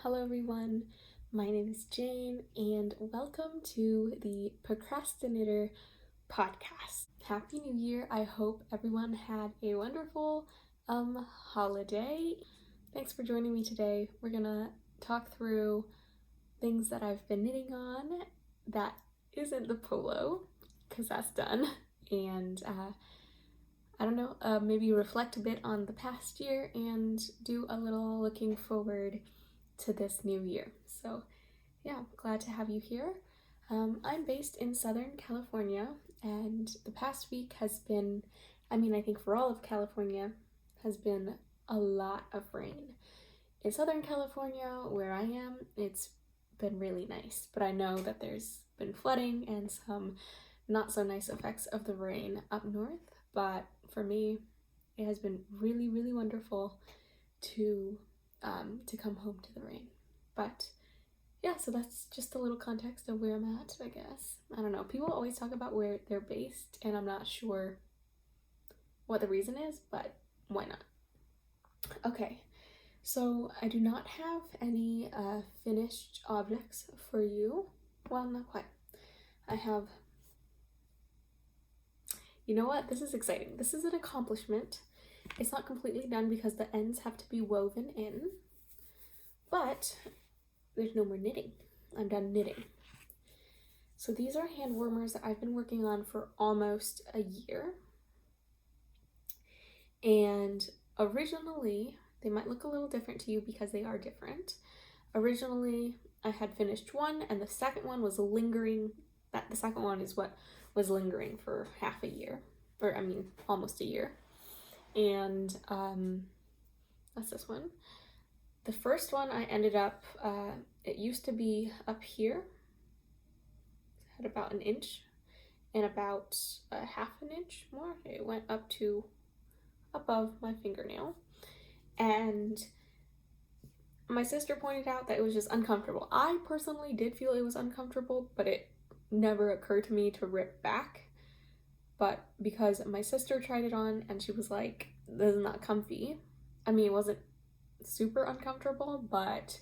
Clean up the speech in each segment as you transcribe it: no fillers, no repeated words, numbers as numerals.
Hello everyone, my name is Jane and welcome to the Procrastinator podcast. Happy New Year. I hope everyone had a wonderful holiday. Thanks for joining me today. We're gonna talk through things that I've been knitting on that isn't the polo because that's done, and I don't know, maybe reflect a bit on the past year and do a little looking forward to this new year. So yeah, glad to have you here. I'm based in Southern California, and the past week has been, I think for all of California, has been a lot of rain. In Southern California, where I am, it's been really nice, but I know that there's been flooding and some not so nice effects of the rain up north, but for me, it has been really, really wonderful to come home to the rain. But yeah, so that's just a little context of where I'm at, I guess. I don't know. People always talk about where they're based, and I'm not sure what the reason is, but why not? Okay, so I do not have any finished objects for you. Well, not quite. I have, you know what? This is exciting. This is an accomplishment. It's not completely done because the ends have to be woven in, but there's no more knitting. I'm done knitting. So these are hand warmers that I've been working on for almost a year. And originally, they might look a little different to you because they are different. Originally, I had finished one and the second one was lingering. The second one is what was lingering for half a year, or almost a year. And that's this one. The first one I ended up, it used to be up here, it had about an inch and about half an inch more. It went up to above my fingernail, and my sister pointed out that it was just uncomfortable. I personally did feel it was uncomfortable, but it never occurred to me to rip back. But because my sister tried it on and she was like, this is not comfy. It wasn't super uncomfortable, but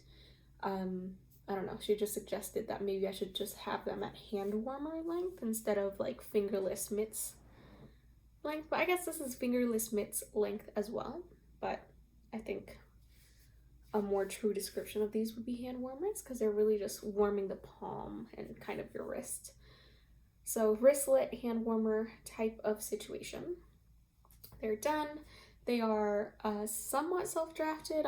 I don't know, she just suggested that maybe I should just have them at hand warmer length instead of like fingerless mitts length. But I guess this is fingerless mitts length as well, but I think a more true description of these would be hand warmers because they're really just warming the palm and kind of your wrist. So wristlet hand warmer type of situation. They're done. They are somewhat self-drafted.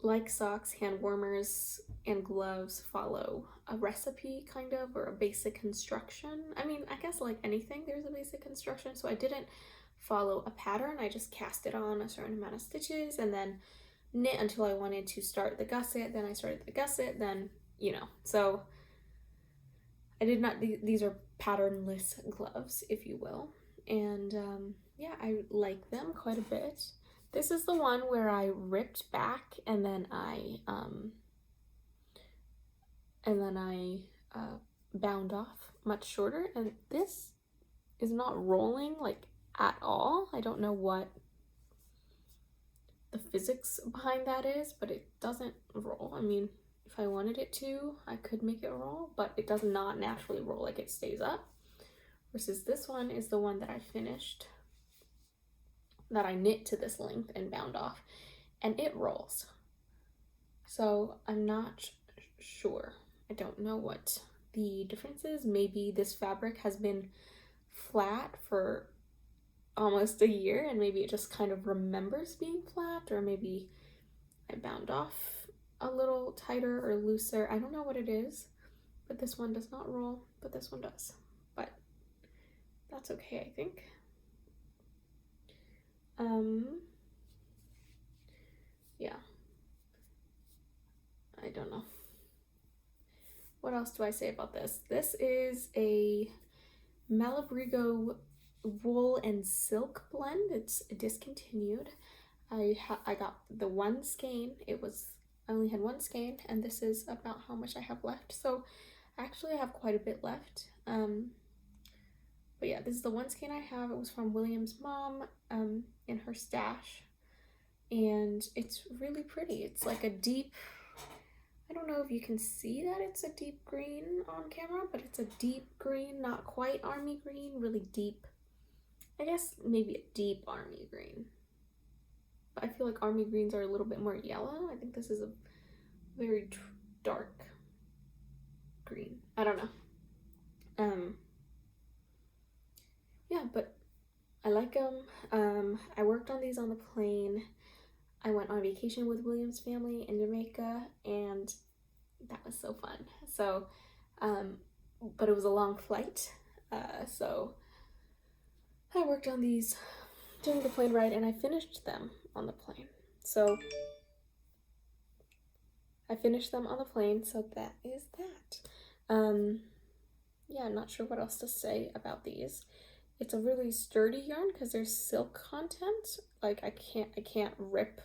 Like socks, hand warmers and gloves follow a recipe kind of, or a basic construction. I guess like anything, there's a basic construction. So I didn't follow a pattern. I just cast it on a certain amount of stitches and then knit until I wanted to start the gusset. Then I started the gusset, then, so I did not, these are patternless gloves, if you will. And yeah, I like them quite a bit. This is the one where I ripped back and then I bound off much shorter, and this is not rolling like at all. I don't know what the physics behind that is, but it doesn't roll. If I wanted it to, I could make it roll, but it does not naturally roll, like it stays up. Versus this one is the one that I finished, that I knit to this length and bound off, and it rolls. So I'm not sure. I don't know what the difference is. Maybe this fabric has been flat for almost a year and maybe it just kind of remembers being flat, or maybe I bound off a little tighter or looser. I don't know what it is, but this one does not roll, but this one does. But that's okay, I think. Yeah, I don't know. What else do I say about this? This is a malabrigo wool and silk blend. It's discontinued. I got the one skein. I only had one skein, and this is about how much I have left. So actually I have quite a bit left. But yeah, this is the one skein I have. It was from William's mom in her stash, and it's really pretty. It's like a deep don't know if you can see that it's a deep green on camera, but it's a deep green, not quite army green, really deep. I guess maybe a deep army green. But I feel like army greens are a little bit more yellow. I think this is a very dark green. I don't know. Yeah, but I like them. I worked on these on the plane. I went on vacation with William's family in Jamaica, and that was so fun. So, but it was a long flight, so I worked on these during the plane ride, and I finished them on the plane. So I finished them on the plane, so that is that. Yeah, I'm not sure what else to say about these. It's a really sturdy yarn because there's silk content. Like I can't rip.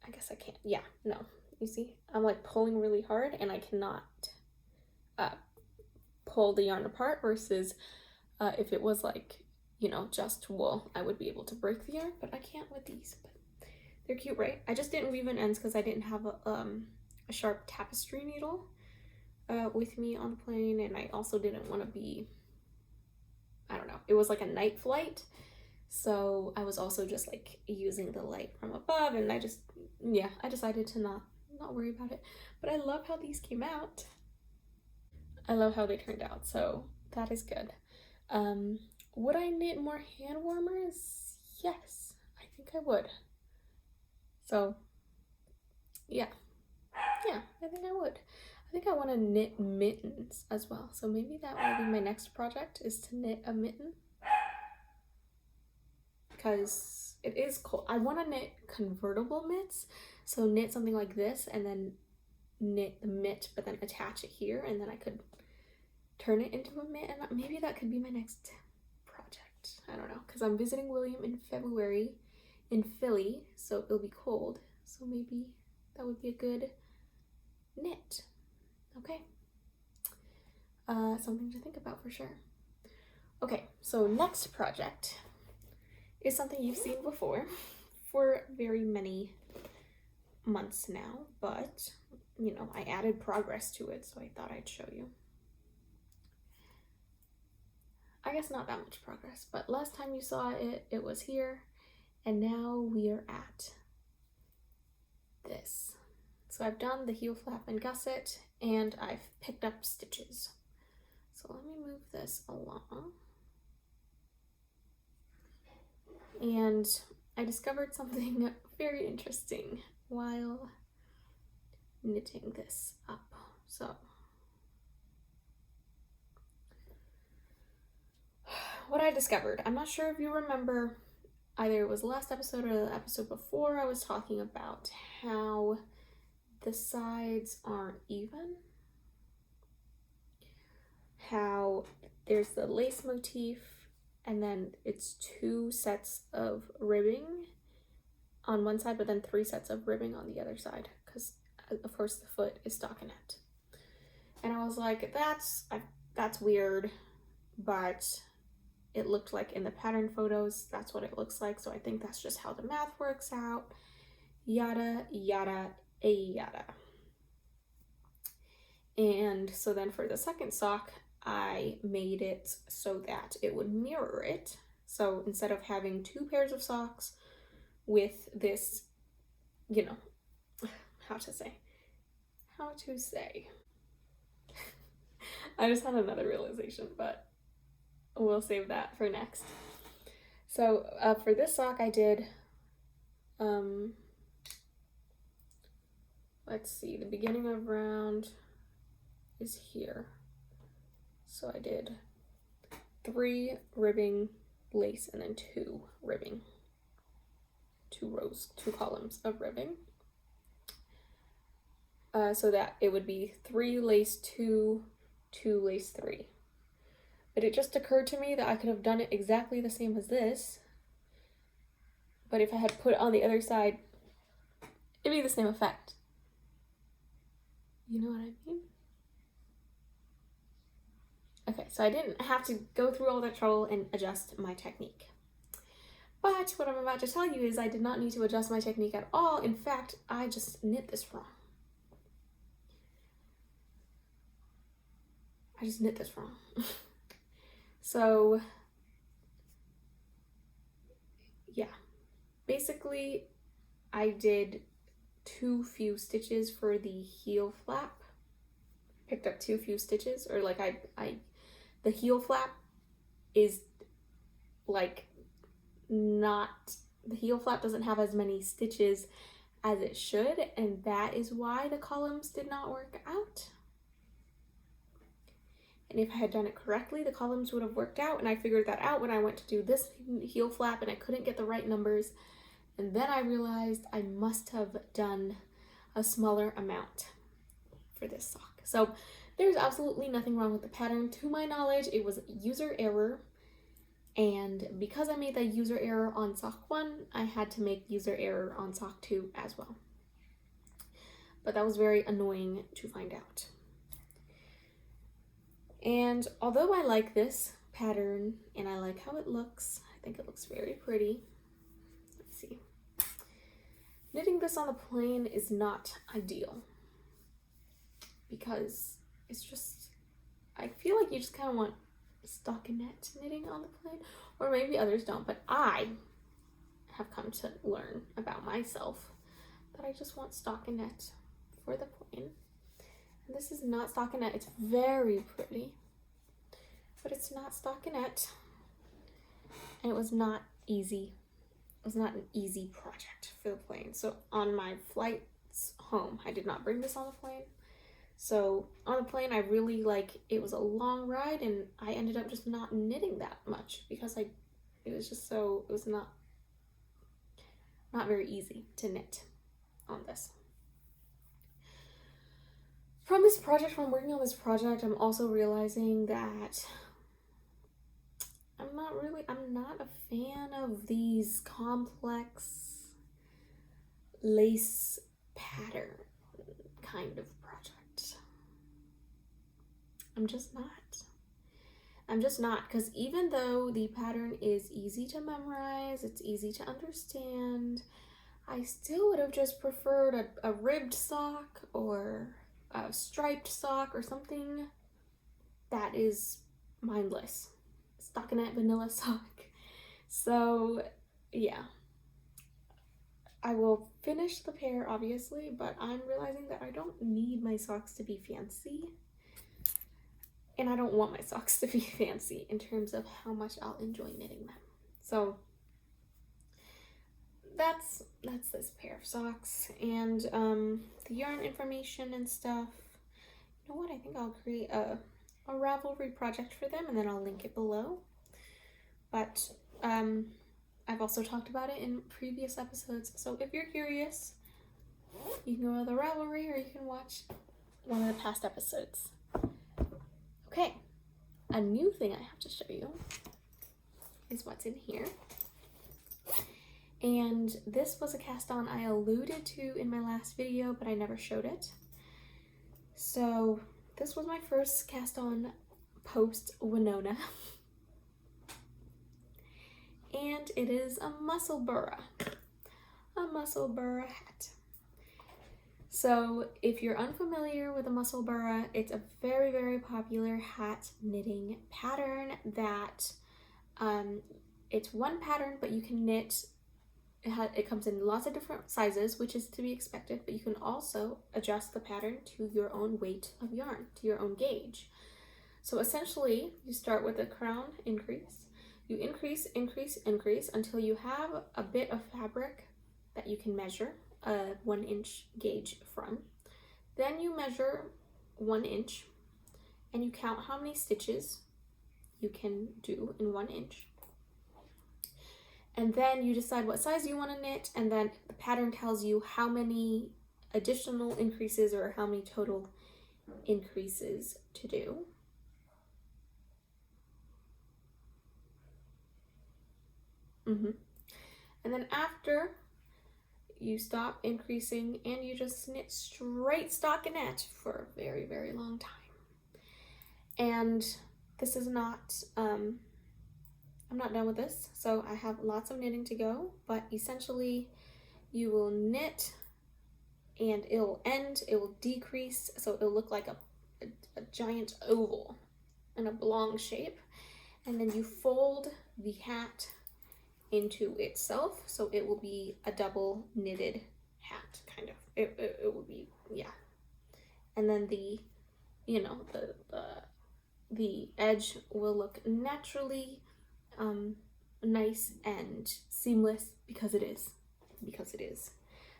I guess I can't. Yeah, no. You see, I'm like pulling really hard and I cannot pull the yarn apart versus if it was like, you know, just wool, I would be able to break the yarn, but I can't with these. But they're cute, right? I just didn't weave in ends because I didn't have a sharp tapestry needle with me on the plane, and I also didn't want to be, I don't know, it was like a night flight, so I was also just like using the light from above, and I decided to not worry about it. But I love how these came out. I love how they turned out, so that is good. Would I knit more hand warmers? Yes, I think I would. So yeah, I think I would. I think I want to knit mittens as well, so maybe that will be my next project, is to knit a mitten, because it is cool. I want to knit convertible mitts, so knit something like this and then knit the mitt but then attach it here, and then I could turn it into a mitt, and maybe that could be my next project. I don't know, because I'm visiting William in February in Philly, so it'll be cold, so maybe that would be a good knit. Okay, something to think about for sure. Okay, so next project is something you've seen before for very many months now, but you know, I added progress to it, so I thought I'd show you. I guess not that much progress, but last time you saw it, it was here, and now we are at this. So I've done the heel flap and gusset, and I've picked up stitches. So let me move this along. And I discovered something very interesting while knitting this up. So what I discovered, I'm not sure if you remember, either it was the last episode or the episode before, I was talking about how the sides aren't even, how there's the lace motif and then it's 2 sets of ribbing on one side, but then 3 sets of ribbing on the other side, because of course the foot is stockinette. And I was like, that's weird, but it looked like in the pattern photos that's what it looks like, so I think that's just how the math works out, yada yada yada. And so then for the second sock, I made it so that it would mirror it. So instead of having 2 pairs of socks with this, you know, how to say, I just had another realization, but we'll save that for next. So for this sock I did, let's see, the beginning of round is here. So I did 3 ribbing lace and then 2 ribbing, 2 rows, 2 columns of ribbing. So that it would be 3 lace 2, 2 lace 3. But it just occurred to me that I could have done it exactly the same as this, but if I had put it on the other side, it'd be the same effect. You know what I mean? Okay, so I didn't have to go through all that trouble and adjust my technique. But what I'm about to tell you is I did not need to adjust my technique at all. In fact, I just knit this wrong. I just knit this wrong. So yeah, basically I did too few stitches for the heel flap. Picked up too few stitches, or like the heel flap is like not, the heel flap doesn't have as many stitches as it should, and that is why the columns did not work out. And if I had done it correctly, the columns would have worked out, and I figured that out when I went to do this heel flap and I couldn't get the right numbers. And then I realized I must have done a smaller amount for this sock. So there's absolutely nothing wrong with the pattern. To my knowledge, it was user error. And because I made the user error on sock 1, I had to make user error on sock 2 as well. But that was very annoying to find out. And although I like this pattern and I like how it looks, I think it looks very pretty. Let's see. Knitting this on the plain is not ideal because it's just, I feel like you just kind of want stockinette knitting on the plain, or maybe others don't, but I have come to learn about myself that I just want stockinette for the plain. And this is not stockinette. It's very pretty, but it's not stockinette, and it was not easy. It was not an easy project for the plane. So on my flights home, I did not bring this on the plane. So on the plane, I really it was a long ride, and I ended up just not knitting that much because it was not very easy to knit on this. From working on this project, I'm also realizing that I'm not a fan of these complex lace pattern kind of project. I'm just not, because even though the pattern is easy to memorize, it's easy to understand, I still would have just preferred a ribbed sock or a striped sock or something that is mindless. Stockinette vanilla sock. So yeah, I will finish the pair obviously, but I'm realizing that I don't need my socks to be fancy, and I don't want my socks to be fancy in terms of how much I'll enjoy knitting them. So that's this pair of socks, and the yarn information and stuff. You know what, I think I'll create a Ravelry project for them, and then I'll link it below. But I've also talked about it in previous episodes, so if you're curious, you can go to the Ravelry or you can watch one of the past episodes. Okay, a new thing I have to show you is what's in here. And this was a cast on I alluded to in my last video, but I never showed it. So this was my first cast on post Winona. And it is a musselburgh hat. So if you're unfamiliar with a musselburgh, it's a very, very popular hat knitting pattern that it's one pattern, but you can knit. It comes in lots of different sizes, which is to be expected, but you can also adjust the pattern to your own weight of yarn, to your own gauge. So essentially, you start with a crown increase. You increase until you have a bit of fabric that you can measure a 1 inch gauge from. Then you measure 1 inch and you count how many stitches you can do in 1 inch. And then you decide what size you want to knit, and then the pattern tells you how many additional increases or how many total increases to do. And then after you stop increasing and you just knit straight stockinette for a very, very long time. And this is not, I'm not done with this, so I have lots of knitting to go, but essentially you will knit and it will decrease, so it'll look like a giant oval. in a long shape, and then you fold the hat into itself, so it will be a double knitted hat, kind of. It will be, yeah. And then the, you know, the edge will look naturally nice and seamless because it is.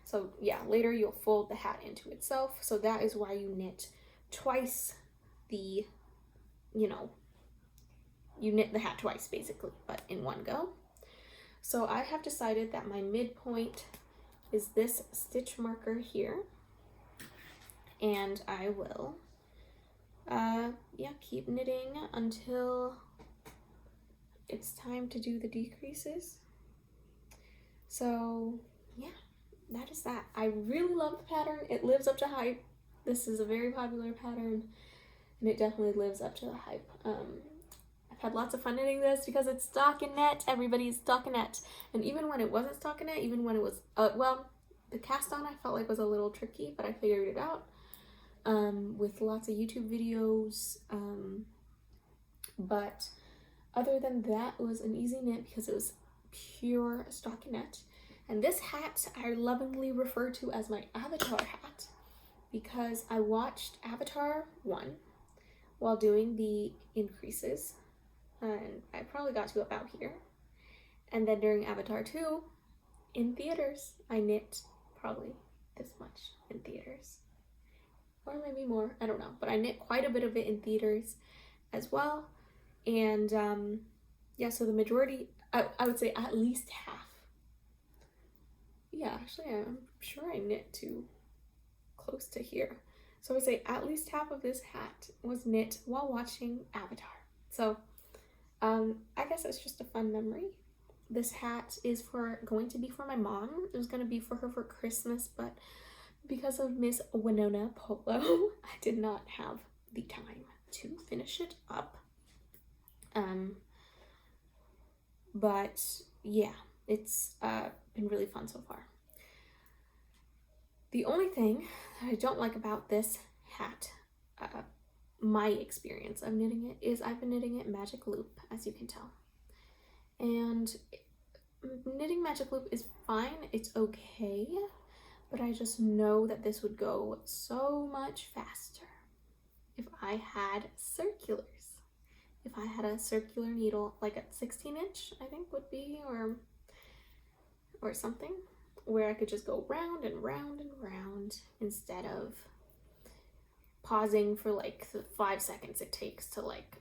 So yeah, later you'll fold the hat into itself. So that is why you knit twice the, you know, you knit the hat twice basically, but in one go. So I have decided that my midpoint is this stitch marker here, and I will yeah, keep knitting until it's time to do the decreases. So yeah, that is that. I really love the pattern. It lives up to hype. This is a very popular pattern, and it definitely lives up to the hype. I've had lots of fun knitting this because it's stockinette. Everybody's stockinette. And even when it wasn't stockinette, even when it was, well, the cast on I felt like was a little tricky, but I figured it out with lots of YouTube videos. But other than that, it was an easy knit because it was pure stockinette. And this hat I lovingly refer to as my Avatar hat because I watched Avatar 1 while doing the increases, and I probably got to about here. And then during Avatar 2 in theaters, I knit probably this much in theaters, or maybe more, I don't know, but I knit quite a bit of it in theaters as well. And yeah, so the majority, I would say at least half. Yeah, actually I'm sure I knit to close to here. So I would say at least half of this hat was knit while watching Avatar. So I guess it's just a fun memory. This hat is going to be for my mom. It was going to be for her for Christmas, but because of Miss Winona Polo, I did not have the time to finish it up. But yeah, it's been really fun so far. The only thing that I don't like about this hat, my experience of knitting it, is I've been knitting it magic loop, as you can tell. And knitting magic loop is fine, it's okay, but I just know that this would go so much faster if I had circulars. If I had a circular needle, like a 16-inch, I think would be, or something, where I could just go round and round and round instead of pausing for like the 5 seconds it takes to, like,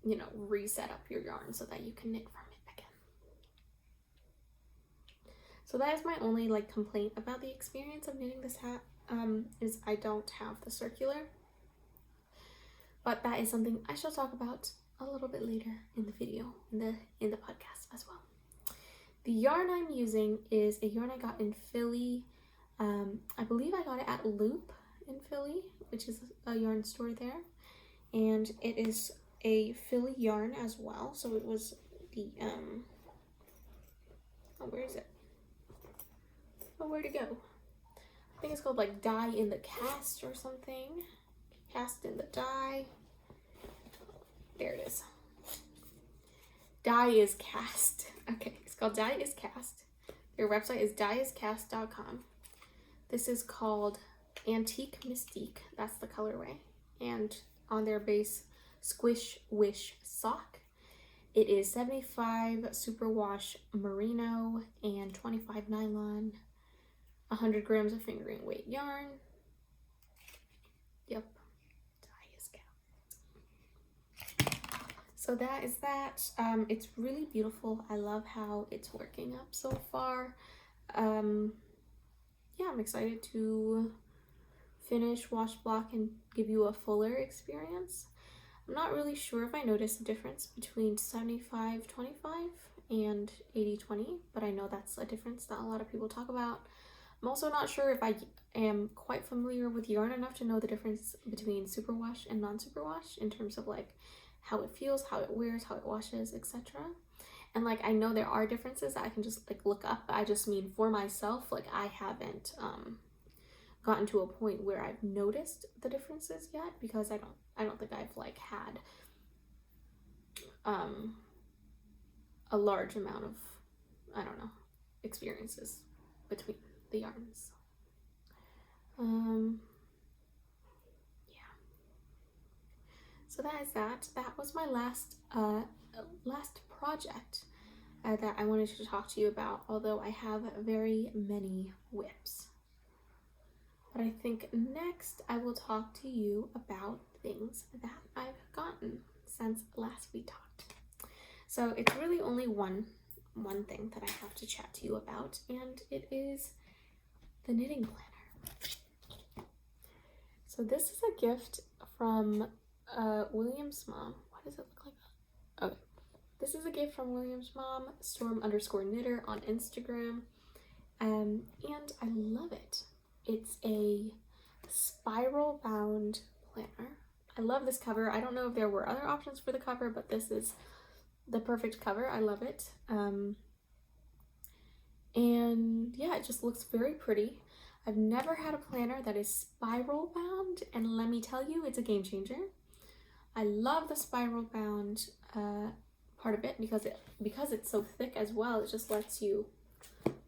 you know, reset up your yarn so that you can knit from it again. So that is my only like complaint about the experience of knitting this hat, is I don't have the circular, but that is something I shall talk about a little bit later in the video, in the podcast as well. The yarn I'm using is a yarn I got in Philly. I believe I got it at Loop in Philly, which is a yarn store there, and it is a Philly yarn as well. So it was the oh, where is it? Oh, where'd it go? I think it's called like Dye in the Cast or something. Cast in the Dye. There it is. Dye is Cast. Okay, it's called Dye is Cast. Their website is dyeiscast.com. This is called Antique Mystique. That's the colorway. And on their base Squish Wish sock, it is 75 superwash merino and 25 nylon, 100 grams of fingering weight yarn. Yep. So that is that. It's really beautiful. I love how it's working up so far. Yeah, I'm excited to finish, wash, block, and give you a fuller experience. I'm not really sure if I noticed a difference between 75-25 and 80-20, but I know that's a difference that a lot of people talk about. I'm also not sure if I am quite familiar with yarn enough to know the difference between superwash and non-superwash in terms of like how it feels, how it wears, how it washes, etc. And like I know there are differences that I can just like look up. I just mean for myself, like I haven't gotten to a point where I've noticed the differences yet, because I don't think I've like had a large amount of, I don't know, experiences between the yarns. Yeah. So that is that. That was my last project that I wanted to talk to you about, although I have very many whips. But I think next I will talk to you about things that I've gotten since last we talked. So it's really only one thing that I have to chat to you about, and it is the knitting planner. So this is a gift from William's mom. Why does it look like that? Okay. This is a gift from William's mom, storm_knitter on Instagram. And I love it. It's a spiral bound planner. I love this cover. I don't know if there were other options for the cover, but this is the perfect cover. I love it. And yeah, it just looks very pretty. I've never had a planner that is spiral bound, and let me tell you, it's a game changer. I love the spiral bound part of it because it's so thick as well. It just lets you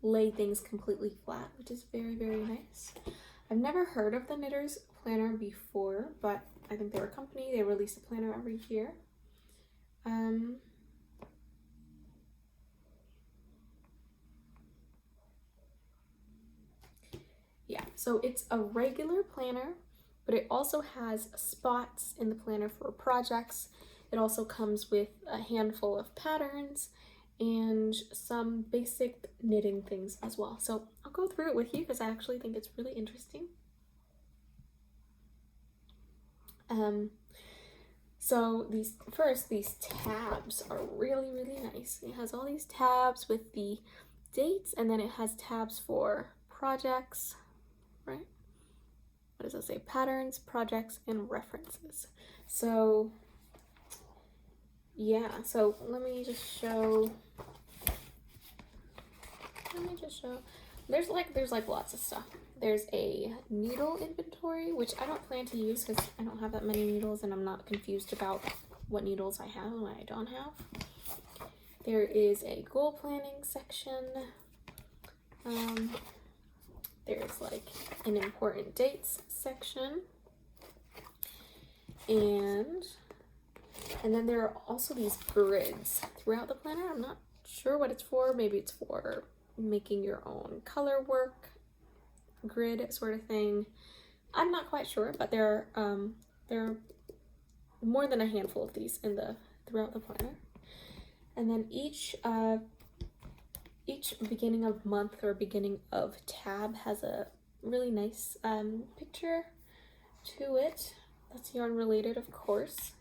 lay things completely flat, which is very, very nice. I've never heard of the Knitter's planner before, but I think they're a company. They release a planner every year. Yeah, so it's a regular planner, but it also has spots in the planner for projects. It also comes with a handful of patterns and some basic knitting things as well. So I'll go through it with you because I actually think it's really interesting. So these tabs are really, really nice. It has all these tabs with the dates, and then it has tabs for projects, right? What does it say? Patterns, projects, and references. So yeah, so let me just show. There's like lots of stuff. There's a needle inventory, which I don't plan to use because I don't have that many needles, and I'm not confused about what needles I have and what I don't have. There is a goal planning section. There's like an important dates section, and then there are also these grids throughout the planner. I'm not sure what it's for. Maybe it's for making your own color work grid sort of thing. I'm not quite sure, but there are more than a handful of these throughout the planner. And then each beginning of month or beginning of tab has a really nice picture to it. That's yarn related, of course.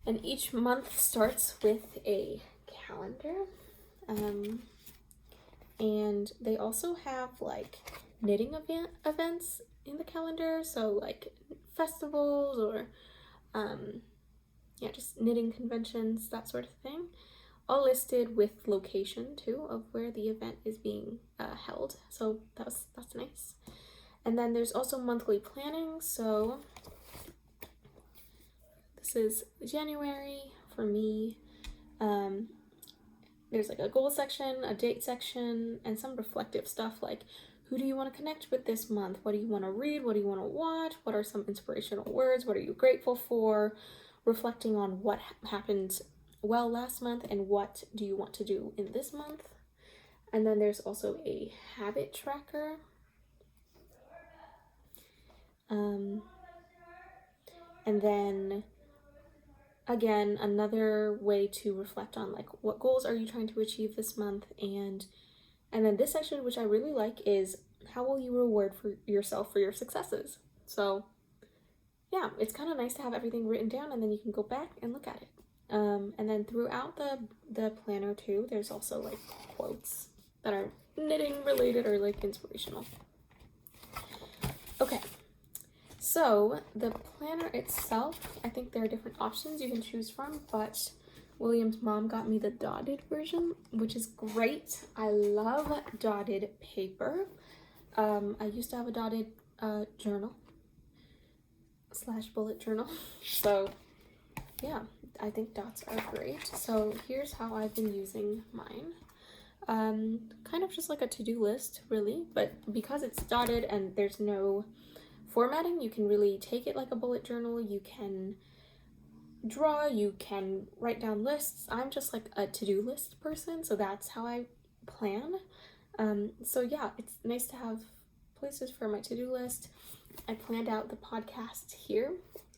And each month starts with a calendar. And they also have like knitting events in the calendar. So like festivals or just knitting conventions, that sort of thing. All listed with location too of where the event is being held. So that's nice. And then there's also monthly planning. So this is January for me. There's like a goal section, a date section, and some reflective stuff like who do you want to connect with this month? What do you want to read? What do you want to watch? What are some inspirational words? What are you grateful for? Reflecting on what happened well last month and what do you want to do in this month. And then there's also a habit tracker. And then again, another way to reflect on like what goals are you trying to achieve this month, and then this section, which I really like, is how will you reward for yourself for your successes. So yeah, it's kind of nice to have everything written down and then you can go back and look at it. And then throughout the planner too, there's also like quotes that are knitting related or like inspirational. Okay. So the planner itself, I think there are different options you can choose from, but William's mom got me the dotted version, which is great. I love dotted paper. I used to have a dotted journal / bullet journal. So yeah, I think dots are great. So here's how I've been using mine. Kind of just like a to-do list, really, but because it's dotted and there's no formatting, you can really take it like a bullet journal. You can draw, you can write down lists. I'm just like a to-do list person, so that's how I plan. So yeah, it's nice to have places for my to-do list. I planned out the podcast here,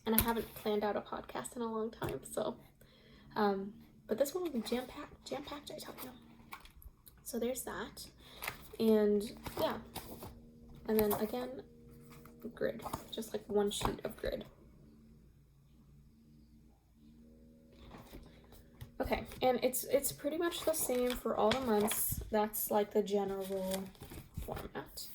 and I haven't planned out a podcast in a long time, so but this one will be jam-packed, I tell you. So there's that. And yeah, and then again, grid, just like one sheet of grid. Okay, and it's pretty much the same for all the months. That's like the general format.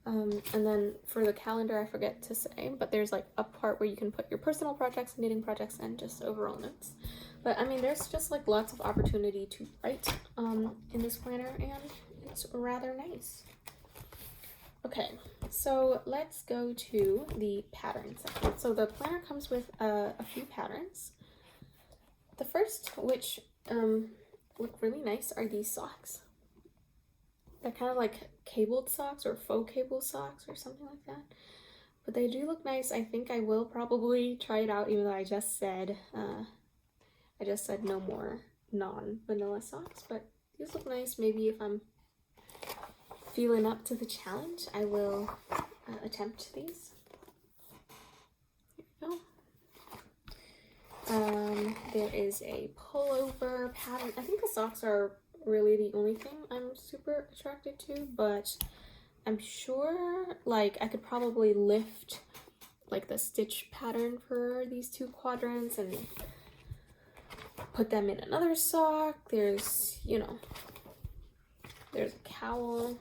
And then for the calendar, I forget to say, but there's like a part where you can put your personal projects, knitting projects, and just overall notes. But I mean, there's just like lots of opportunity to write in this planner, and it's rather nice. Okay, so let's go to the pattern section. So the planner comes with a few patterns. The first, which look really nice, are these socks. They're kind of like cabled socks or faux cable socks or something like that. But they do look nice. I think I will probably try it out, even though I just said no more non-vanilla socks. But these look nice. Maybe if I'm feeling up to the challenge, I will attempt these. Here we go. There is a pullover pattern. I think the socks are really the only thing I'm super attracted to, but I'm sure like I could probably lift like the stitch pattern for these two quadrants and put them in another sock. There's, you know, there's a cowl.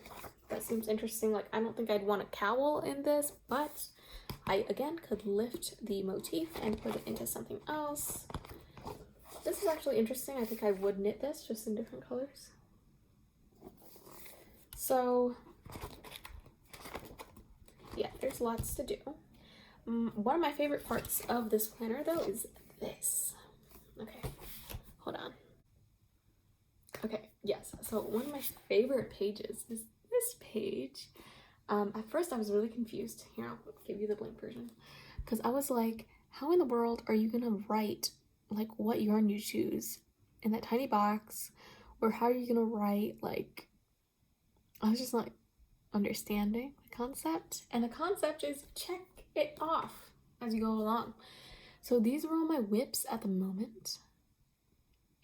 That seems interesting. Like, I don't think I'd want a cowl in this, but I again could lift the motif and put it into something else. This is actually interesting. I think I would knit this just in different colors. So yeah, there's lots to do. One of my favorite parts of this planner though is this. Okay, hold on. Okay, yes, so one of my favorite pages is this page. At first I was really confused. Here, I'll give you the blank version. Because I was like, how in the world are you gonna write like what yarn you choose in that tiny box? Or how are you gonna write like, I was just not understanding the concept. And the concept is check it off as you go along. So these are all my whips at the moment.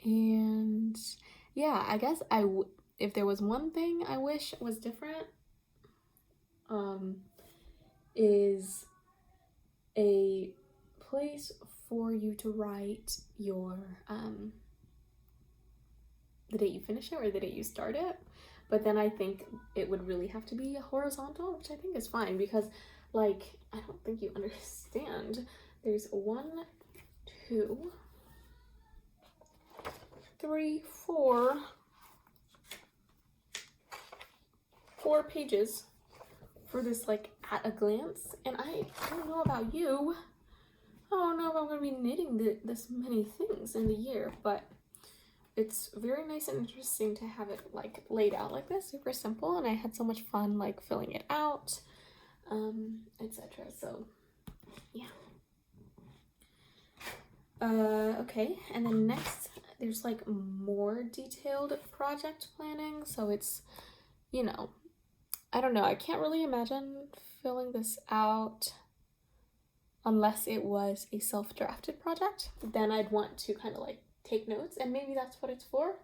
And yeah, I guess if there was one thing I wish was different, is a place for you to write your the date you finish it or the date you start it. But then I think it would really have to be horizontal, which I think is fine because, like, I don't think you understand. There's 1, 2, 3, 4 pages for this, like, at a glance. And I don't know about you. I don't know if I'm going to be knitting this many things in the year, but it's very nice and interesting to have it like laid out like this, super simple, and I had so much fun like filling it out, etc. So yeah. Okay, and then next there's like more detailed project planning. So it's, you know, I don't know, I can't really imagine filling this out unless it was a self-drafted project. Then I'd want to kind of like take notes, and maybe that's what it's for.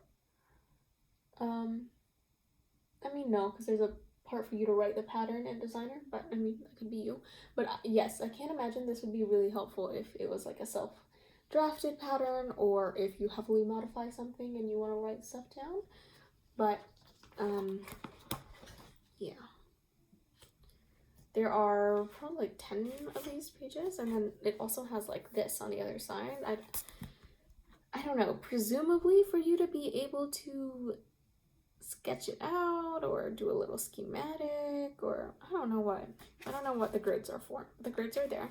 I mean, no, because there's a part for you to write the pattern in Designer, but I mean, that could be you. But yes, I can't imagine this would be really helpful if it was like a self-drafted pattern, or if you heavily modify something and you want to write stuff down. But yeah. There are probably like 10 of these pages, and then it also has like this on the other side. I don't know, presumably for you to be able to sketch it out or do a little schematic, or I don't know what the grids are for. The grids are there.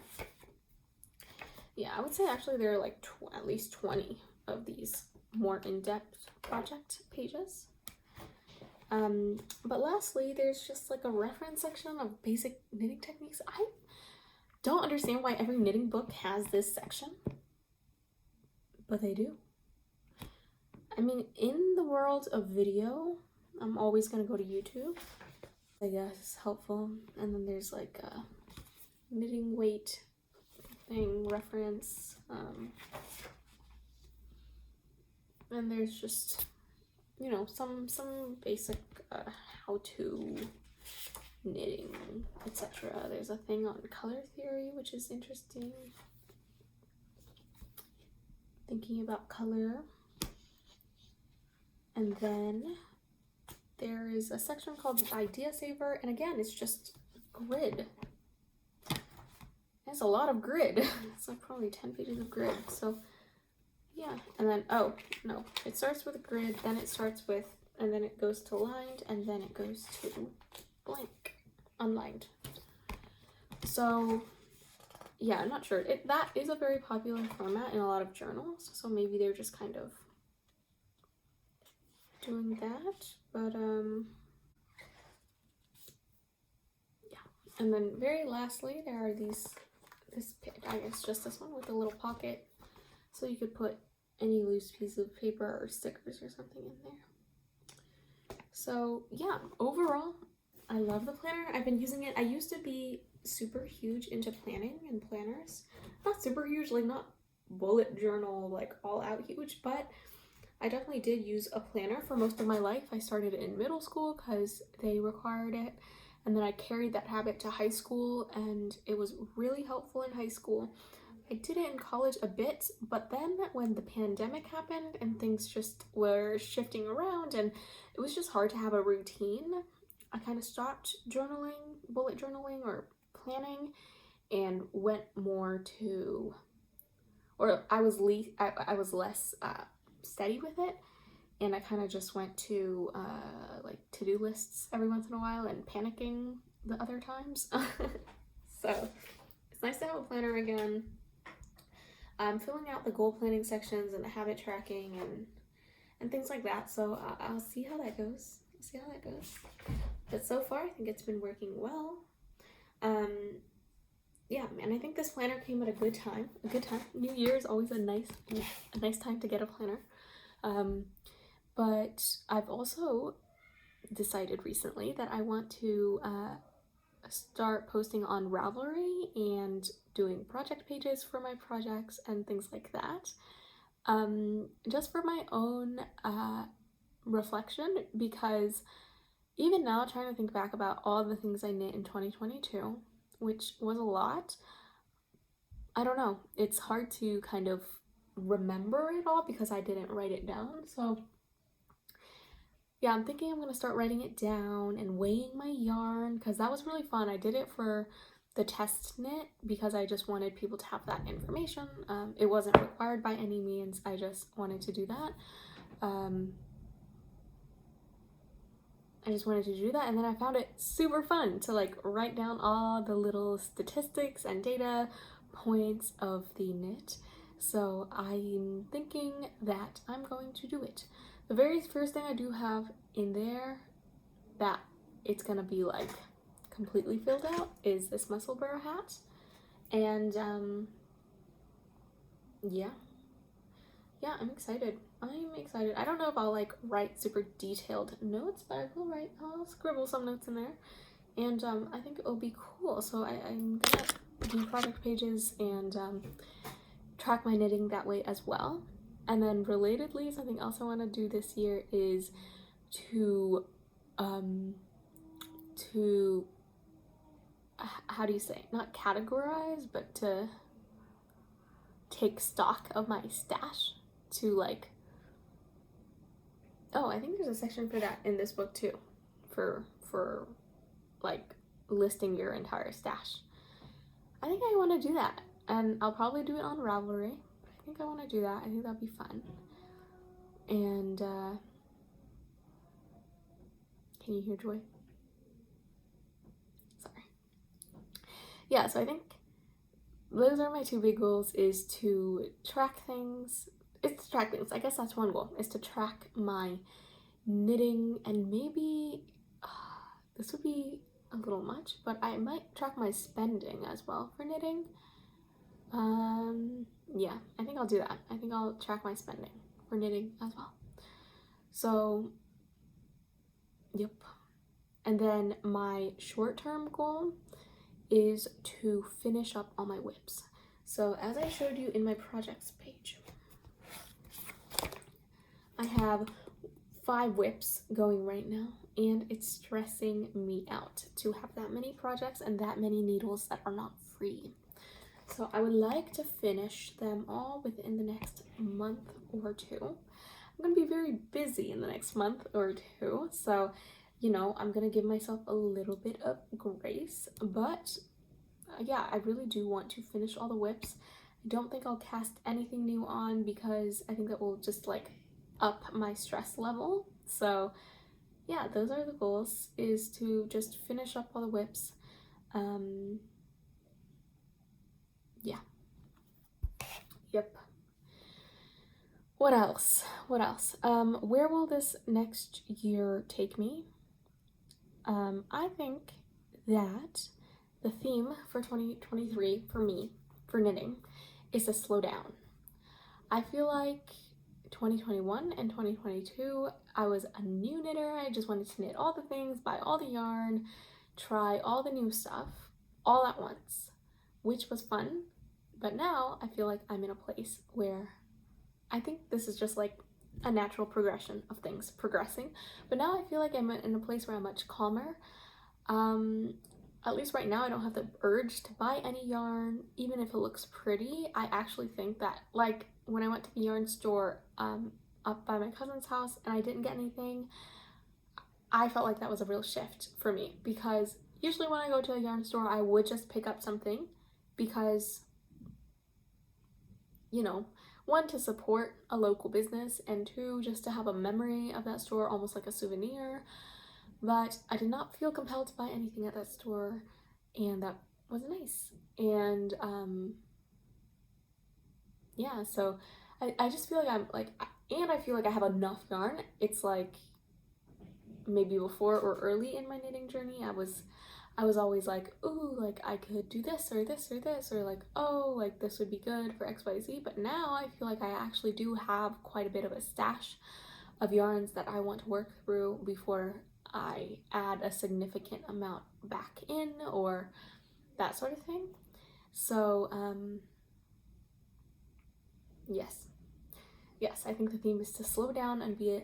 Yeah, I would say actually there are like at least 20 of these more in-depth project pages. But lastly, there's just like a reference section of basic knitting techniques. I don't understand why every knitting book has this section, but they do. I mean, in the world of video, I'm always gonna go to YouTube. I guess it's helpful. And then there's like a knitting weight thing reference. And there's just, you know, some basic how-to knitting, etc. There's a thing on color theory, which is interesting. Thinking about color. And then there is a section called Idea Saver, and again, it's just grid. It's a lot of grid. It's like probably 10 pages of grid. So yeah, and then, oh no, it starts with a grid, then it starts with, and then it goes to lined, and then it goes to blank, unlined. So yeah, I'm not sure. That is a very popular format in a lot of journals, so maybe they're just kind of doing that, but yeah. And then very lastly, there are this I guess just this one with a little pocket, so you could put any loose piece of paper or stickers or something in there. So yeah, overall, I love the planner. I've been using it. I used to be super huge into planning and planners. Not super huge, like not bullet journal, like all out huge, but I definitely did use a planner for most of my life. I started in middle school because they required it, and then I carried that habit to high school, and it was really helpful in high school. I did it in college a bit, but then when the pandemic happened and things just were shifting around and it was just hard to have a routine, I kind of stopped journaling, bullet journaling or planning, and went more to, or I was less steady with it, and I kind of just went to like to-do lists every once in a while and panicking the other times. So it's nice to have a planner again. I'm filling out the goal planning sections and the habit tracking and things like that, so I'll see how that goes. But so far I think it's been working well. Yeah, and I think this planner came at a good time. New Year is always a nice time to get a planner. But I've also decided recently that I want to start posting on Ravelry and doing project pages for my projects and things like that. Just for my own reflection, because even now, trying to think back about all the things I knit in 2022, which was a lot, I don't know, it's hard to kind of remember it all because I didn't write it down. So yeah, I'm thinking I'm gonna start writing it down and weighing my yarn, because that was really fun. I did it for the test knit because I just wanted people to have that information. It wasn't required by any means, I just wanted to do that. I just wanted to do that, and then I found it super fun to like write down all the little statistics and data points of the knit. So I'm thinking that I'm going to do it. The very first thing I do have in there that it's gonna be like completely filled out is this musselburgh hat, and yeah, I'm excited. I don't know if I'll like write super detailed notes, but I'll scribble some notes in there, and I think it'll be cool. So I'm gonna do project pages and track my knitting that way as well. And then relatedly, something else I want to do this year is to how do you say, not categorize, but to take stock of my stash, to like, oh, I think there's a section for that in this book too, for like listing your entire stash. I think I want to do that, and I'll probably do it on Ravelry. I think I want to do that. I think that'd be fun. And can you hear Joy? Sorry. Yeah, so I think those are my two big goals, is to track things. It's to track things. I guess that's one goal, is to track my knitting, and maybe this would be a little much, but I might track my spending as well for knitting. Yeah, I think I'll do that. I think I'll track my spending for knitting as well. So, yep. And then my short-term goal is to finish up all my whips. So as I showed you in my projects page, I have 5 whips going right now, and it's stressing me out to have that many projects and that many needles that are not free. So I would like to finish them all within the next month or two. I'm going to be very busy in the next month or two, so you know, I'm going to give myself a little bit of grace, but yeah, I really do want to finish all the whips. I don't think I'll cast anything new on because I think that will just like up my stress level. So yeah, those are the goals, is to just finish up all the whips. Yeah. Yep. What else? Where will this next year take me? I think that the theme for 2023 for me, for knitting, is to slow down. I feel like 2021 and 2022, I was a new knitter. I just wanted to knit all the things, buy all the yarn, try all the new stuff all at once, which was fun. But now I feel like I'm in a place where I think this is just like a natural progression of things progressing. But now I feel like I'm in a place where I'm much calmer. At least right now I don't have the urge to buy any yarn, even if it looks pretty. I actually think that, like, when I went to the yarn store up by my cousin's house and I didn't get anything, I felt like that was a real shift for me, because usually when I go to a yarn store I would just pick up something because, you know, 1, to support a local business, and 2, just to have a memory of that store, almost like a souvenir. But I did not feel compelled to buy anything at that store, and that was nice. And yeah, so I just feel like I'm like, and I feel like I have enough yarn. It's like maybe before or early in my knitting journey, I was always like, ooh, like I could do this or this or this, or like, oh, like this would be good for XYZ. But now I feel like I actually do have quite a bit of a stash of yarns that I want to work through before I add a significant amount back in, or that sort of thing. So yes, I think the theme is to slow down and be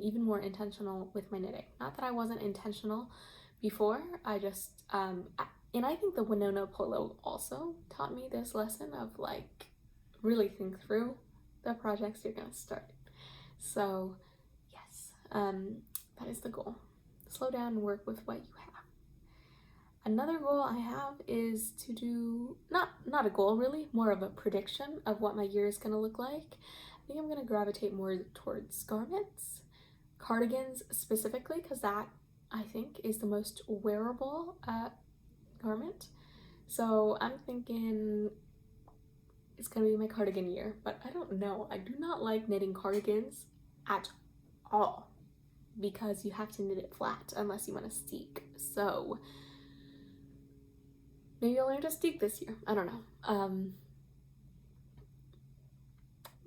even more intentional with my knitting. Not that I wasn't intentional before, I just and I think the Winona polo also taught me this lesson of like really think through the projects you're gonna start. So yes, that is the goal. Slow down and work with what you have. Another goal I have is to do, not a goal really, more of a prediction of what my year is gonna look like. I think I'm gonna gravitate more towards garments, cardigans specifically, because that I think is the most wearable garment. So I'm thinking it's gonna be my cardigan year, but I don't know. I do not like knitting cardigans at all, because you have to knit it flat unless you want to steek. So maybe I'll learn to steek this year. I don't know.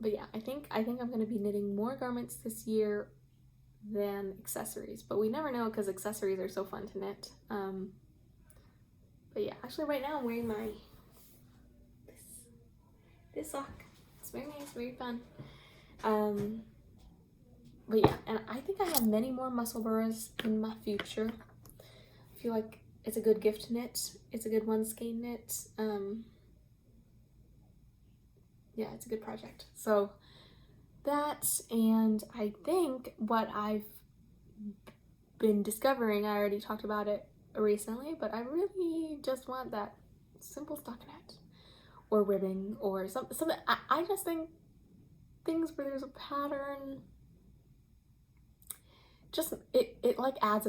But yeah, I think I'm going to be knitting more garments this year than accessories. But we never know, because accessories are so fun to knit. But yeah, actually right now I'm wearing my this sock. It's very nice, very fun. But yeah, and I think I have many more musselburghs in my future. I feel like it's a good gift knit. It's a good one skein knit. Yeah, it's a good project. So that, and I think what I've been discovering, I already talked about it recently, but I really just want that simple stockinette or ribbing or something. I just think things where there's a pattern, just it like adds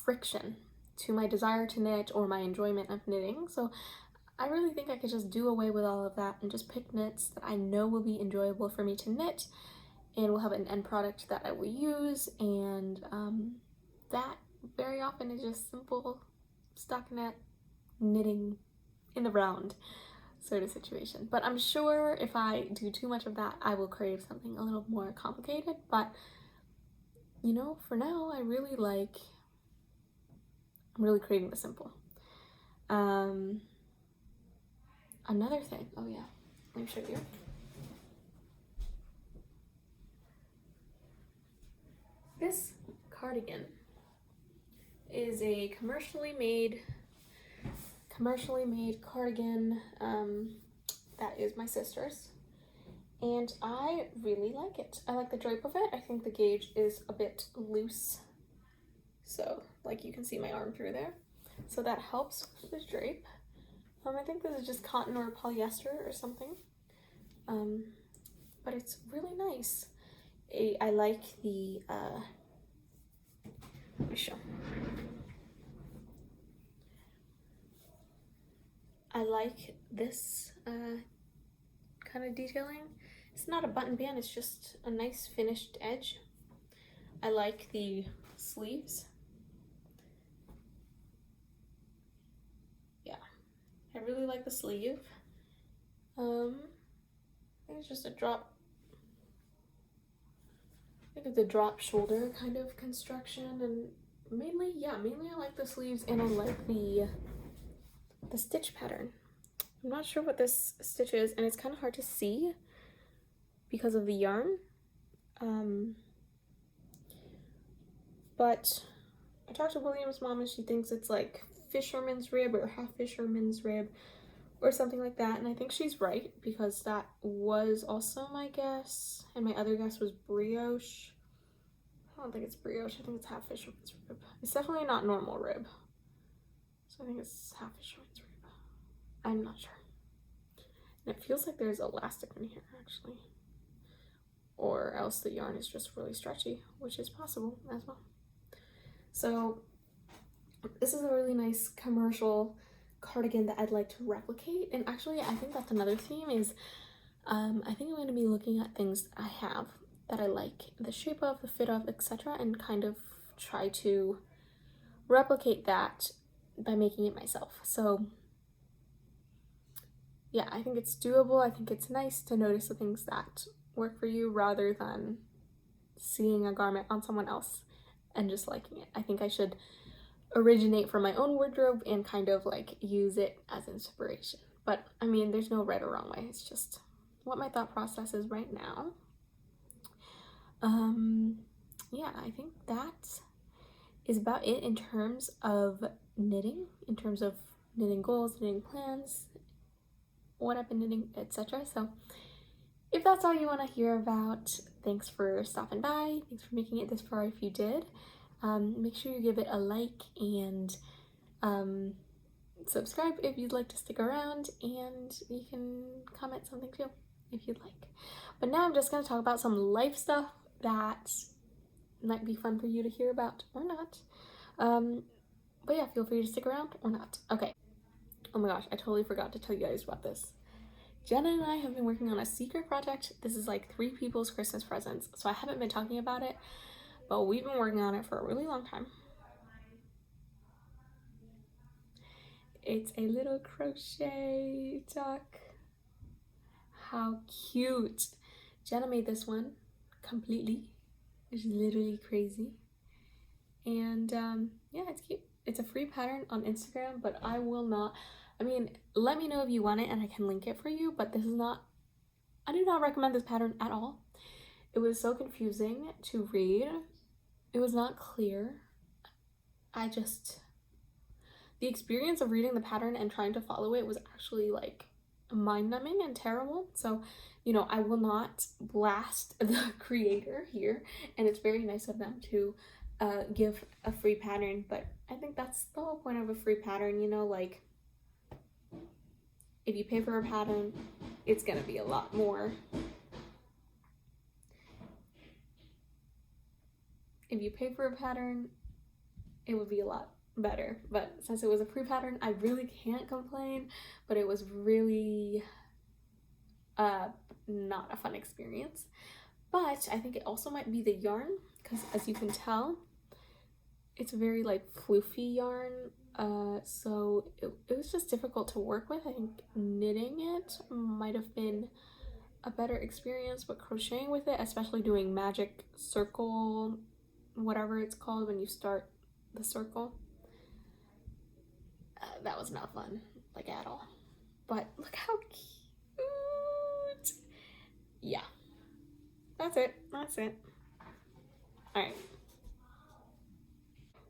friction to my desire to knit or my enjoyment of knitting. So I really think I could just do away with all of that and just pick knits that I know will be enjoyable for me to knit and will have an end product that I will use, and that very often is just simple stockinette knitting in the round sort of situation. But I'm sure if I do too much of that, I will crave something a little more complicated. But you know, for now, I'm really craving the simple. Another thing, oh yeah, let me show you. This cardigan is a commercially made cardigan that is my sister's, and I really like it. I like the drape of it. I think the gauge is a bit loose, so like you can see my arm through there, so that helps with the drape. I think this is just cotton or polyester or something, but it's really nice. I like the let me show. I like this kind of detailing. It's not a button band, it's just a nice finished edge. I like the sleeves. Yeah, I really like the sleeve. It's just a drop. I think it's a drop shoulder kind of construction, and mainly I like the sleeves, and I like the stitch pattern. I'm not sure what this stitch is, and it's kind of hard to see because of the yarn. But I talked to William's mom, and she thinks it's like fisherman's rib or half fisherman's rib or something like that, and I think she's right, because that was also my guess, and my other guess was brioche. I don't think it's brioche, I think it's half fisherman's rib. It's definitely not normal rib, so I think it's half fisherman's rib. I'm not sure. And it feels like there's elastic in here, actually, or else the yarn is just really stretchy, which is possible as well. So this is a really nice commercial cardigan that I'd like to replicate, and actually I think that's another theme is I think I'm going to be looking at things that I have that I like the shape of, the fit of, etc., and kind of try to replicate that by making it myself. So yeah, I think it's doable. I think it's nice to notice the things that work for you rather than seeing a garment on someone else and just liking it. I think I should originate from my own wardrobe and kind of like use it as inspiration. But I mean, there's no right or wrong way. It's just what my thought process is right now. Yeah, I think that is about it in terms of knitting, in terms of knitting goals, knitting plans, what I've been knitting, etc. So if that's all you want to hear about, thanks for stopping by. Thanks for making it this far if you did. Make sure you give it a like and subscribe if you'd like to stick around, and you can comment something too if you'd like. But now I'm just going to talk about some life stuff that might be fun for you to hear about or not. But yeah, feel free to stick around or not. Okay. Oh my gosh, I totally forgot to tell you guys about this. Jenna and I have been working on a secret project. This is like 3 people's Christmas presents, so I haven't been talking about it, but we've been working on it for a really long time. It's a little crochet tuck. How cute. Jenna made this one completely. It's literally crazy. And yeah, it's cute. It's a free pattern on Instagram, but I will not, I mean, let me know if you want it and I can link it for you, but this is not, I do not recommend this pattern at all. It was so confusing to read. It was not clear. The experience of reading the pattern and trying to follow it was actually like mind-numbing and terrible. So, you know, I will not blast the creator here, and it's very nice of them to give a free pattern, but I think that's the whole point of a free pattern, you know, like if you pay for a pattern, it's gonna be a lot more. If you pay for a pattern, it would be a lot better. But since it was a free pattern, I really can't complain, but it was really not a fun experience. But I think it also might be the yarn, because as you can tell, it's a very like floofy yarn, so it was just difficult to work with. I think knitting it might have been a better experience, but crocheting with it, especially doing magic circle, whatever it's called when you start the circle, that was not fun, like at all. But look how cute. Yeah, that's it. All right,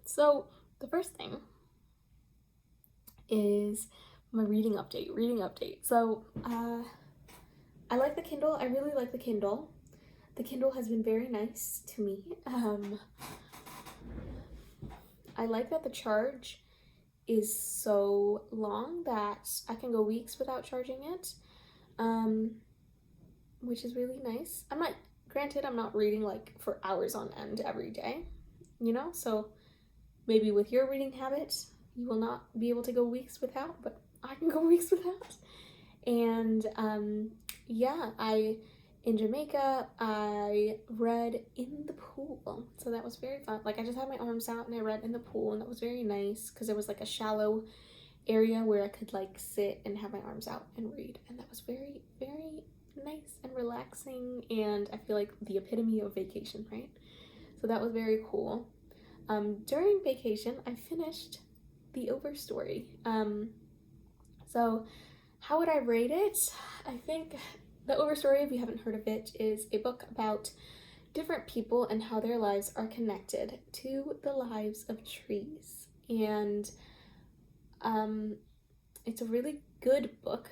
so the first thing is my reading update. So I like the Kindle. I really like the Kindle. The Kindle has been very nice to me. I like that the charge is so long that I can go weeks without charging it, which is really nice. Granted, I'm not reading like for hours on end every day, you know? So maybe with your reading habit, you will not be able to go weeks without, but I can go weeks without. And yeah, in Jamaica, I read in the pool, so that was very fun. Like, I just had my arms out and I read in the pool, and that was very nice because there was like a shallow area where I could like sit and have my arms out and read, and that was very, very nice and relaxing, and I feel like the epitome of vacation, right? So that was very cool. During vacation, I finished the Overstory. So how would I rate it? I think the Overstory, if you haven't heard of it, is a book about different people and how their lives are connected to the lives of trees. And it's a really good book,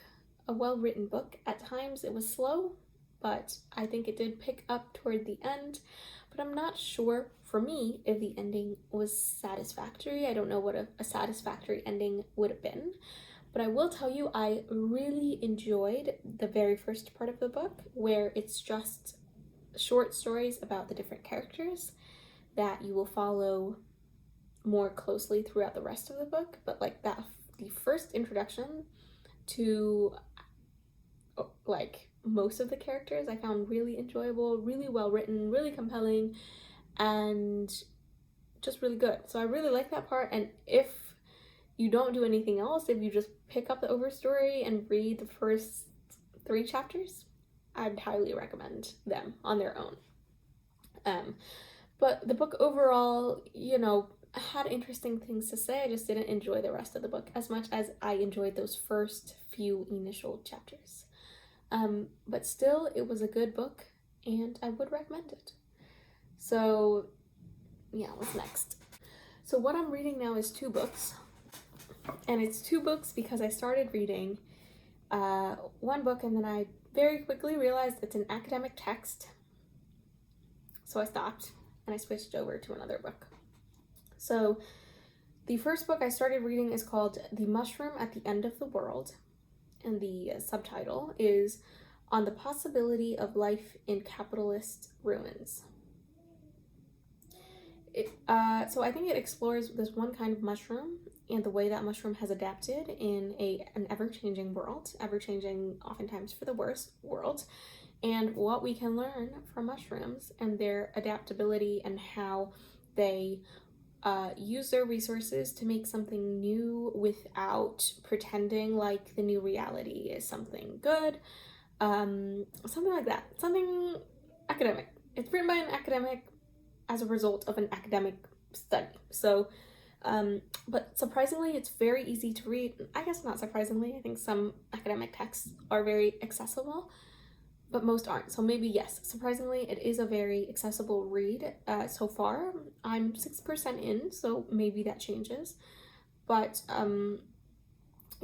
a well-written book. At times it was slow, but I think it did pick up toward the end. But I'm not sure, for me, if the ending was satisfactory. I don't know what a satisfactory ending would have been. But I will tell you, I really enjoyed the very first part of the book, where it's just short stories about the different characters that you will follow more closely throughout the rest of the book. But like that, the first introduction to like most of the characters, I found really enjoyable, really well written, really compelling, and just really good. So I really like that part. And if you don't do anything else, if you just pick up the Overstory and read the first 3 chapters, I'd highly recommend them on their own. But the book overall, you know, had interesting things to say. I just didn't enjoy the rest of the book as much as I enjoyed those first few initial chapters. But still, it was a good book, and I would recommend it. So yeah, what's next? So what I'm reading now is 2 books. And it's 2 books because I started reading one book and then I very quickly realized it's an academic text. So I stopped and I switched over to another book. So the first book I started reading is called The Mushroom at the End of the World. And the subtitle is On the Possibility of Life in Capitalist Ruins. So I think it explores this one kind of mushroom and the way that mushroom has adapted in an ever-changing world, ever-changing oftentimes for the worse world, and what we can learn from mushrooms and their adaptability and how they use their resources to make something new without pretending like the new reality is something good, something like that, something academic. It's written by an academic as a result of an academic study. So, but surprisingly, it's very easy to read. I guess not surprisingly, I think some academic texts are very accessible, but most aren't. So maybe yes, surprisingly, it is a very accessible read. So far, I'm 6% in, so maybe that changes. But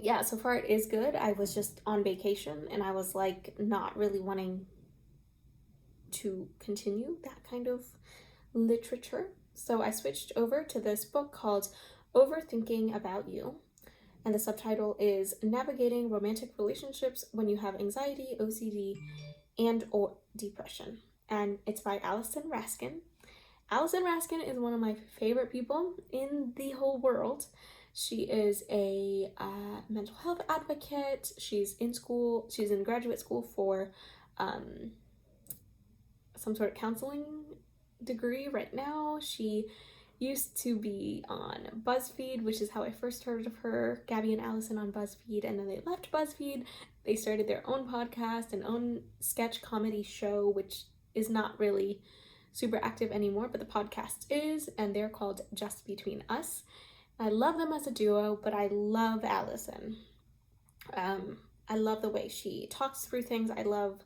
yeah, so far it is good. I was just on vacation and I was like not really wanting to continue that kind of literature. So I switched over to this book called Overthinking About You. And the subtitle is Navigating Romantic Relationships When You Have Anxiety, OCD, and or Depression. And it's by Alison Raskin. Allison Raskin is one of my favorite people in the whole world. She is a mental health advocate. She's in school. She's in graduate school for some sort of counseling degree right now. She used to be on BuzzFeed, which is how I first heard of her. Gabby and Allison on BuzzFeed, and then they left BuzzFeed. They started their own podcast and own sketch comedy show, which is not really super active anymore, but the podcast is, and they're called Just Between Us. I love them as a duo, but I love Allison. I love the way she talks through things. I love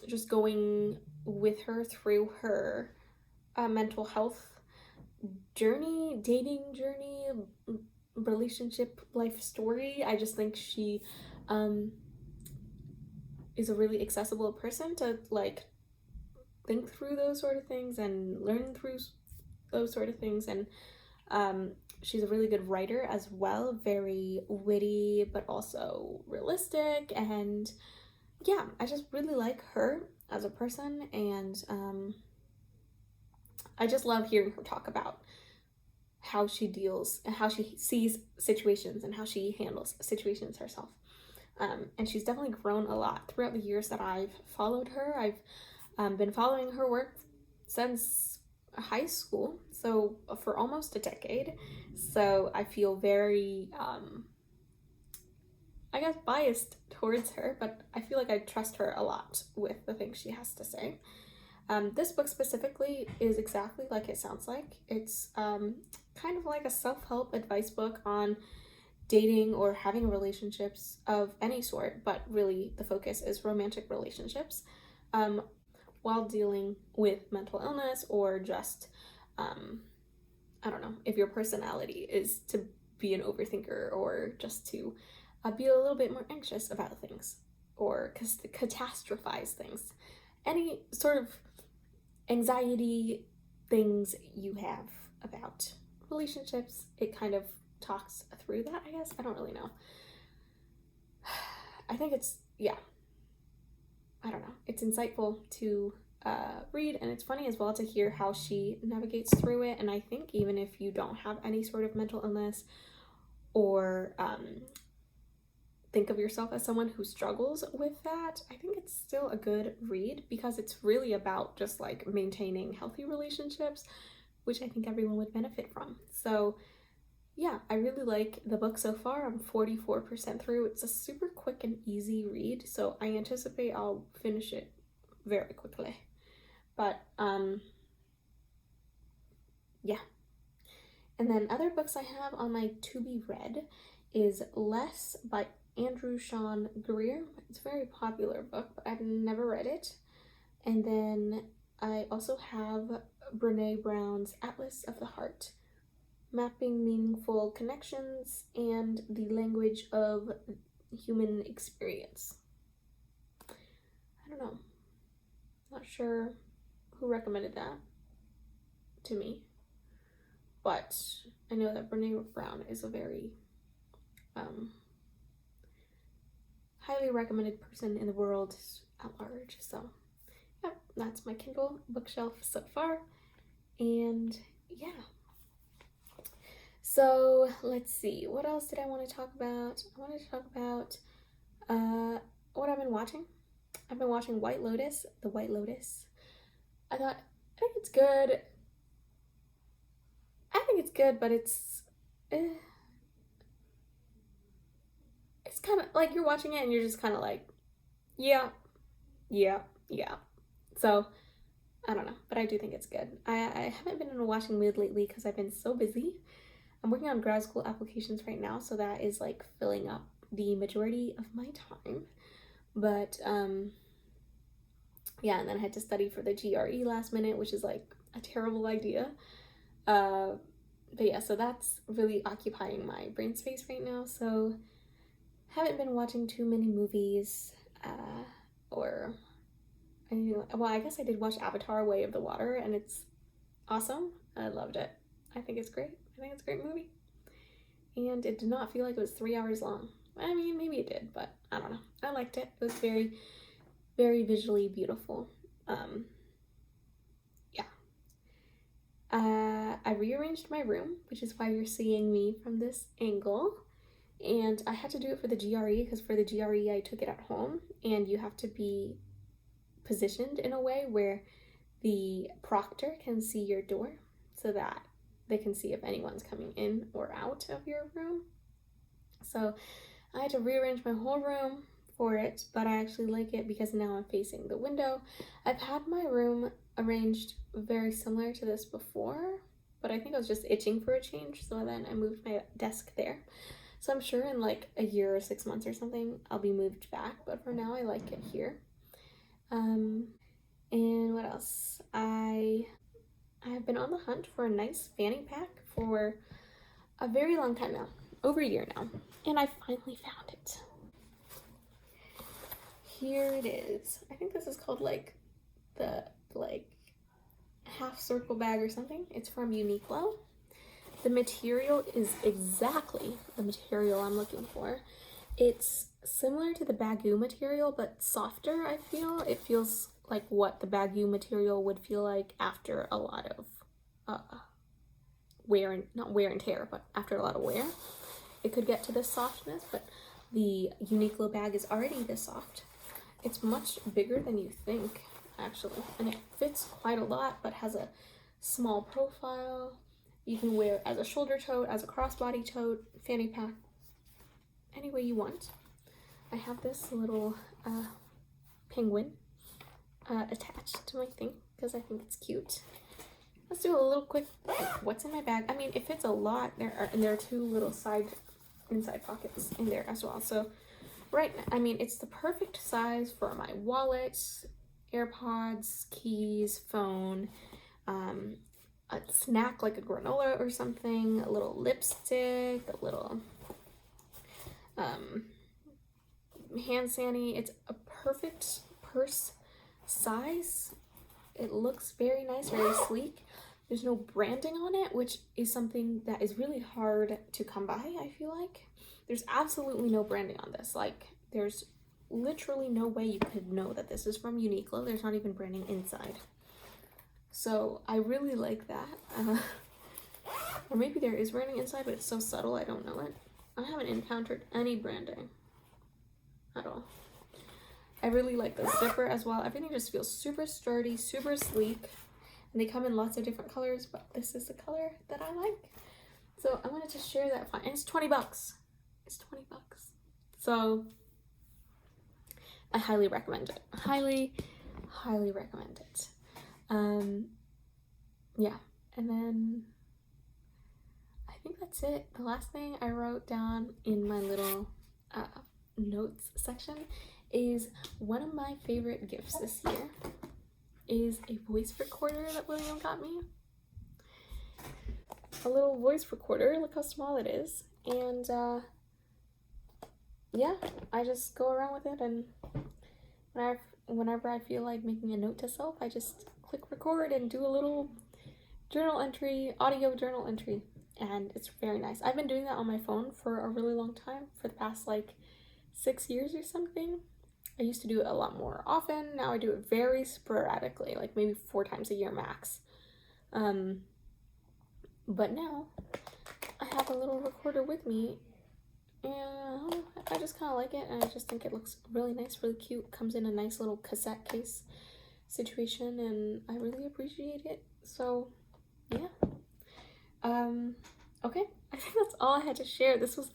just going with her through her mental health journey, dating journey, relationship life story. I just think she is a really accessible person to like think through those sort of things and learn through those sort of things. And she's a really good writer as well, very witty but also realistic. And yeah, I just really like her as a person, and I just love hearing her talk about how she deals and how she sees situations and how she handles situations herself. And she's definitely grown a lot throughout the years that I've followed her. I've been following her work since high school, so for almost a decade. So I feel very, I guess, biased towards her, but I feel like I trust her a lot with the things she has to say. This book specifically is exactly like it sounds like. It's kind of like a self-help advice book on dating or having relationships of any sort, but really the focus is romantic relationships, while dealing with mental illness or just, I don't know, if your personality is to be an overthinker or just to be a little bit more anxious about things or catastrophize things. Any sort of anxiety things you have about relationships, it kind of talks through that, I guess. I don't really know. I think it's, yeah, I don't know. It's insightful to read, and it's funny as well to hear how she navigates through it. And I think even if you don't have any sort of mental illness or think of yourself as someone who struggles with that, I think it's still a good read because it's really about just like maintaining healthy relationships, which I think everyone would benefit from. So yeah, I really like the book so far. I'm 44% through. It's a super quick and easy read, so I anticipate I'll finish it very quickly. But yeah. And then other books I have on my to be read is Less by Andrew Sean Greer. It's a very popular book, but I've never read it. And then I also have Brene Brown's Atlas of the Heart, Mapping Meaningful Connections and the Language of Human Experience. I don't know. Not sure who recommended that to me, but I know that Brene Brown is a very highly recommended person in the world at large. So yeah, that's my Kindle bookshelf so far. And yeah. So let's see, what else did I want to talk about? I wanted to talk about what I've been watching. I've been watching White Lotus, The White Lotus. I think it's good. But it's kind of like you're watching it and you're just kind of like, yeah. So I don't know, but I do think it's good. I haven't been in a watching mood lately because I've been so busy. I'm working on grad school applications right now, so that is like filling up the majority of my time. But yeah, and then I had to study for the GRE last minute, which is like a terrible idea. But yeah, so that's really occupying my brain space right now. So haven't been watching too many movies or anything. Well, I guess I did watch Avatar: Way of the Water, and it's awesome. I loved it. I think it's great. I think it's a great movie. And it did not feel like it was 3 hours long. I mean, maybe it did, but I don't know. I liked it. It was very, very visually beautiful. Yeah. I rearranged my room, which is why you're seeing me from this angle. And I had to do it for the GRE because for the GRE I took it at home, and you have to be positioned in a way where the proctor can see your door so that they can see if anyone's coming in or out of your room. So I had to rearrange my whole room for it, but I actually like it because now I'm facing the window. I've had my room arranged very similar to this before, but I think I was just itching for a change, so then I moved my desk there. So I'm sure in like a year or 6 months or something, I'll be moved back, but for now I like it here. And what else? I have been on the hunt for a nice fanny pack for a very long time now, over a year now, and I finally found it. Here it is. I think this is called like the half circle bag or something. It's from Uniqlo. The material is exactly the material I'm looking for. It's similar to the Baggu material, but softer, I feel. It feels like what the Baggu material would feel like after a lot of not wear and tear, but after a lot of wear. It could get to this softness, but the Uniqlo bag is already this soft. It's much bigger than you think, actually, and it fits quite a lot, but has a small profile. You can wear it as a shoulder tote, as a crossbody tote, fanny pack, any way you want. I have this little penguin attached to my thing because I think it's cute. Let's do a little quick what's in my bag. I mean, it fits a lot. There are two little inside pockets in there as well. So I mean, it's the perfect size for my wallet, AirPods, keys, phone, a snack like a granola or something, a little lipstick, a little hand sanitizer. It's a perfect purse size. It looks very nice, very sleek. There's no branding on it, which is something that is really hard to come by, I feel like. There's absolutely no branding on this. Like, there's literally no way you could know that this is from Uniqlo. There's not even branding inside. So I really like that. Or maybe there is branding inside, but it's so subtle I don't know it. I haven't encountered any branding at all. I really like the zipper as well. Everything just feels super sturdy, super sleek. And they come in lots of different colors, but this is the color that I like. So I wanted to share that find. And it's 20 bucks. It's 20 bucks. So I highly recommend it. Highly, highly recommend it. Yeah, and then I think that's it. The last thing I wrote down in my little notes section is one of my favorite gifts this year is a voice recorder that William got me. A little voice recorder, look how small it is. And yeah, I just go around with it, and whenever I feel like making a note to self, I just click record and do a little journal entry, audio journal entry, and it's very nice. I've been doing that on my phone for a really long time, for the past like 6 years or something. I used to do it a lot more often. Now I do it very sporadically, like maybe 4 times a year max. But now I have a little recorder with me, and I just kind of like it, and I just think it looks really nice, really cute. Comes in a nice little cassette case situation, and I really appreciate it. So yeah, okay, I think that's all I had to share. This was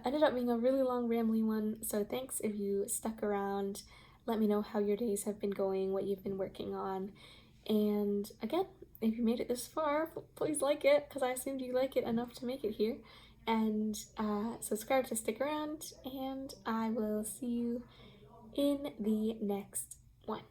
ended up being a really long rambling one, so thanks if you stuck around. Let me know how your days have been going, what you've been working on, and again, if you made it this far, please like it, because I assumed you like it enough to make it here, and subscribe to stick around, and I will see you in the next one.